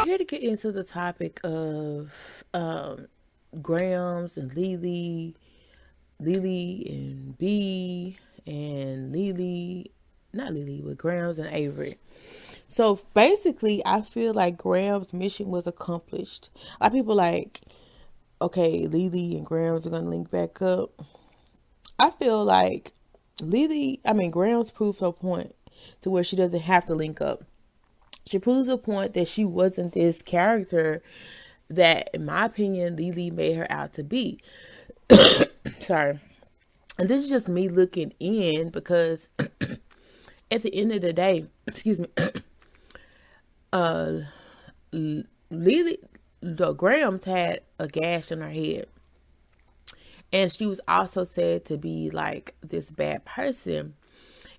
here to get into the topic of Gramz and Lily and B and not Lily, but Gramz and Avery. So basically, I feel like Graham's mission was accomplished. A lot of people like, okay, Lily and Grams are gonna link back up. I feel like Grams proved her point to where she doesn't have to link up. She proves a point that she wasn't this character that, in my opinion, Lily made her out to be. Sorry. And this is just me looking in because at the end of the day, excuse me, uh, Lily, the Grams had a gash in her head. And she was also said to be like this bad person.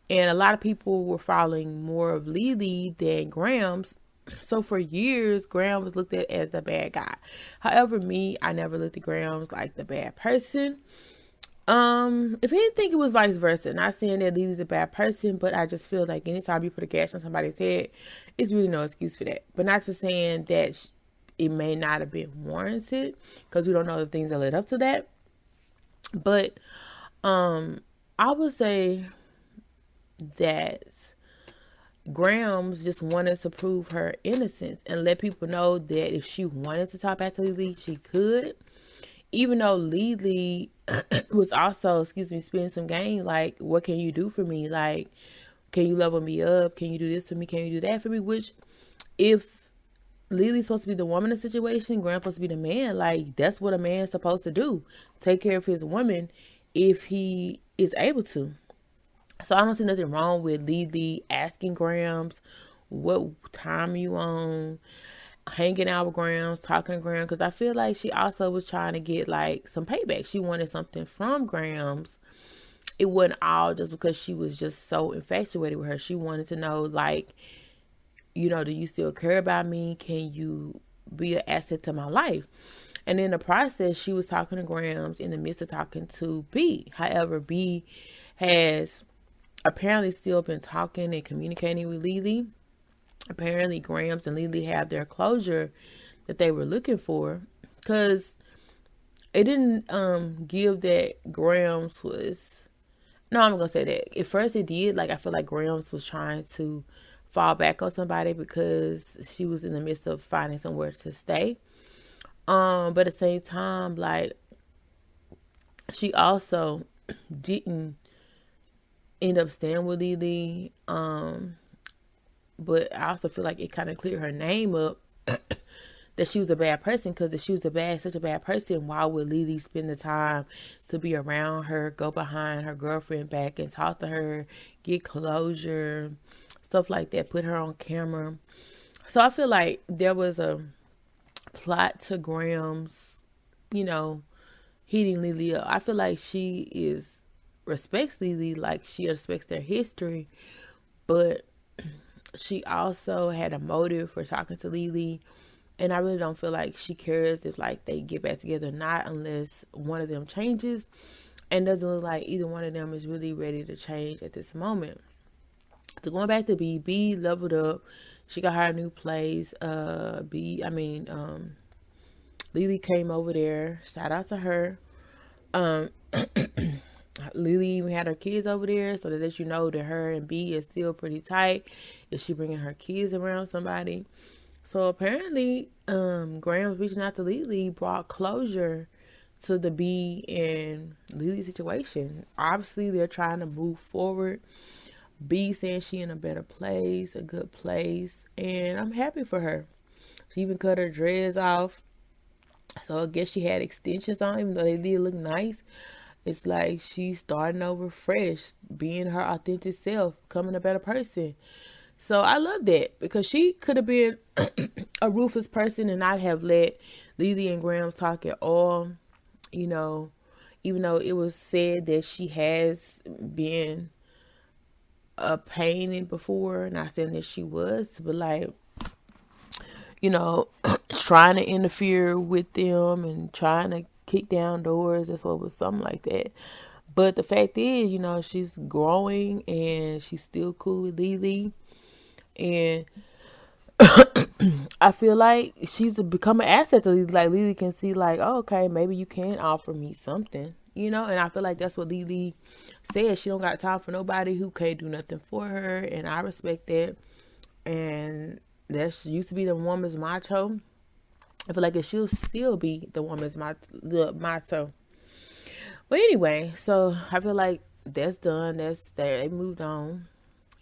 And a lot of people were following more of Lily than Grams. So for years, Graham was looked at as the bad guy. However, I never looked at Grams like the bad person. If anything, it was vice versa. Not saying that Lily's a bad person, but I just feel like anytime you put a gash on somebody's head, it's really no excuse for that. But not to saying that it may not have been warranted, because we don't know the things that led up to that. But I would say that Grams just wanted to prove her innocence and let people know that if she wanted to talk back to Lily, she could. Even though Lily was also, spitting some game, like, what can you do for me? Like, can you level me up? Can you do this for me? Can you do that for me? Which, if Lily's supposed to be the woman in the situation, Grant's supposed to be the man. Like, that's what a man's supposed to do. Take care of his woman if he is able to. So I don't see nothing wrong with Lily asking Grams, what time are you on? Hanging out with Grams, talking to Grams. Because I feel like she also was trying to get, like, some payback. She wanted something from Grams. It wasn't all just because she was just so infatuated with her. She wanted to know, like, do you still care about me? Can you be an asset to my life? And in the process, she was talking to Grams in the midst of talking to B. However, B has apparently still been talking and communicating with Lily. Apparently, Grams and Lily have their closure that they were looking for, because it didn't give that Grams was... No, I'm going to say that. At first it did. Like, I feel like Grams was trying to fall back on somebody because she was in the midst of finding somewhere to stay. But at the same time, like, she also didn't end up staying with Lily. But I also feel like it kind of cleared her name up that she was a bad person, because if she was such a bad person, why would Lily spend the time to be around her, go behind her girlfriend back and talk to her, get closure, stuff like that, put her on camera? So I feel like there was a plot to Grams, heating Lily up. I feel like she respects Lily, like she respects their history, but she also had a motive for talking to Lily. And I really don't feel like she cares if, like, they get back together or not, unless one of them changes. And doesn't look like either one of them is really ready to change at this moment. So going back to B leveled up. She got her new place. Lily came over there. Shout out to her. Lily even had her kids over there, so that you know that her and B is still pretty tight. Is she bringing her kids around somebody? So apparently, Graham reaching out to Lily brought closure to the B and Lily situation. Obviously, they're trying to move forward. B saying she in a better place, a good place, and I'm happy for her. She even cut her dreads off, so I guess she had extensions on, even though they did look nice. It's like she's starting over fresh, being her authentic self, becoming a better person. So I love that, because she could have been a ruthless person and not have let Lily and Grams talk at all. Even though it was said that she has been a pain before, not saying that she was, but like, trying to interfere with them and trying to kick down doors. That's what was something like that. But the fact is, she's growing and she's still cool with Lily. And I feel like she's become an asset to Lily. Like Lily can see, like, oh, okay, maybe you can offer me something, you know. And I feel like that's what Lily said. She don't got time for nobody who can't do nothing for her, and I respect that. And that used to be the woman's motto. I feel like it should still be the woman's motto. But anyway, so I feel like that's done. That's there. They moved on.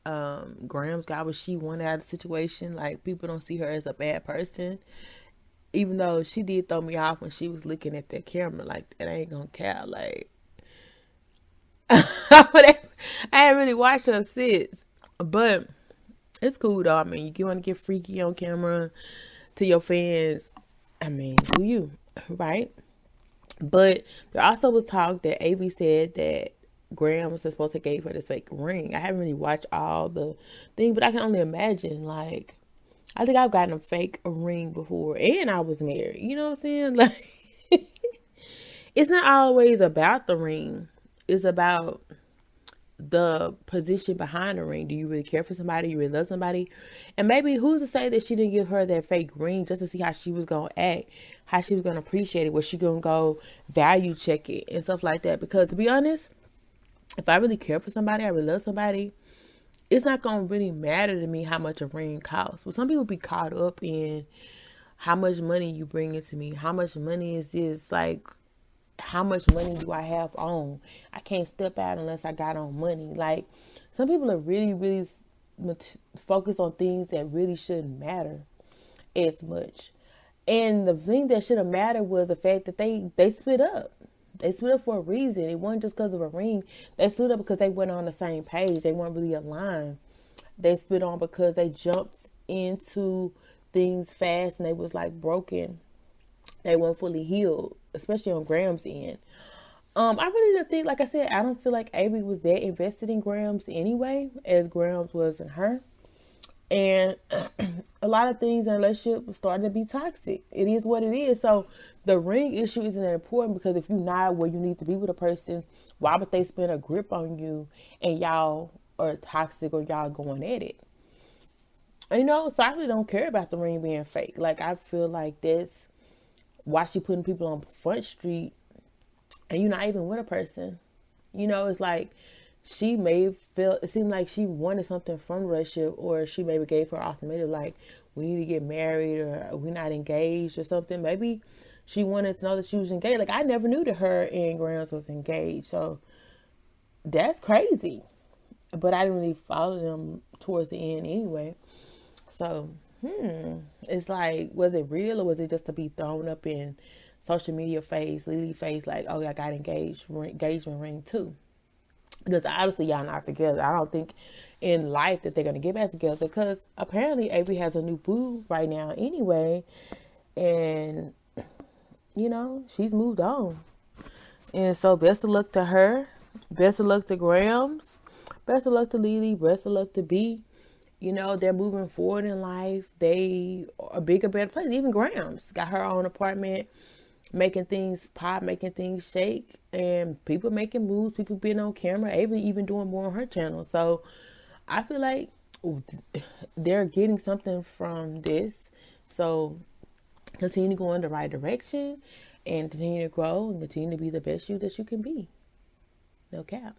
Gramz got what she wanted out of the situation. Like, people don't see her as a bad person, even though she did throw me off when she was looking at that camera. Like, that ain't gonna count. Like, I ain't really watched her since, but it's cool though. I mean, you want to get freaky on camera to your fans. I mean, do you, right? But there also was talk that Avery said that Gramz was supposed to gave her this fake ring. I haven't really watched all the thing, but I can only imagine. Like, I think I've gotten a fake ring before, and I was married. You know what I'm saying? Like, it's not always about the ring. It's about the position behind the ring. Do you really care for somebody? You really love somebody? And maybe who's to say that she didn't give her that fake ring just to see how she was gonna act, how she was gonna appreciate it, was she gonna go value check it and stuff like that? Because to be honest, if I really care for somebody, I really love somebody, it's not gonna really matter to me how much a ring costs. But some people be caught up in how much money you bring into me, how much money is this, like, how much money do I have on? I can't step out unless I got on money. Like, some people are really, really focused on things that really shouldn't matter as much. And the thing that should have mattered was the fact that they split up. They split up for a reason. It wasn't just because of a ring. They split up because they weren't on the same page. They weren't really aligned. They split on because they jumped into things fast and they was like broken. They weren't fully healed, especially on Gramz' end. I really don't think, like I said, I don't feel like Avery was that invested in Gramz anyway, as Gramz was in her. And a lot of things in a relationship were starting to be toxic. It is what it is. So the ring issue isn't that important, because if you're not where you need to be with a person, why would they spend a grip on you and y'all are toxic or y'all going at it? You know, so I really don't care about the ring being fake. Like, I feel like that's why she putting people on Front Street and you're not even with a person. You know, it's like she may feel, it seemed like she wanted something from the relationship, or she maybe gave her ultimatum, like, we need to get married, or we're not engaged or something. Maybe she wanted to know that she was engaged. Like, I never knew that her and Gramz was engaged. So that's crazy. But I didn't really follow them towards the end anyway. So, it's like, was it real, or was it just to be thrown up in social media face, Lily face, like, oh, I got engagement ring too? Because obviously y'all not together. I don't think in life that they're going to get back together, because apparently Avery has a new boo right now anyway. And, you know, she's moved on. And so best of luck to her. Best of luck to Gramz. Best of luck to Lily. Best of luck to B. You know, they're moving forward in life. They are a bigger, better place. Even Gramz got her own apartment, making things pop, making things shake, and people making moves, people being on camera, Avery even doing more on her channel. So I feel like they're getting something from this. So continue to go in the right direction and continue to grow and continue to be the best you that you can be. No cap.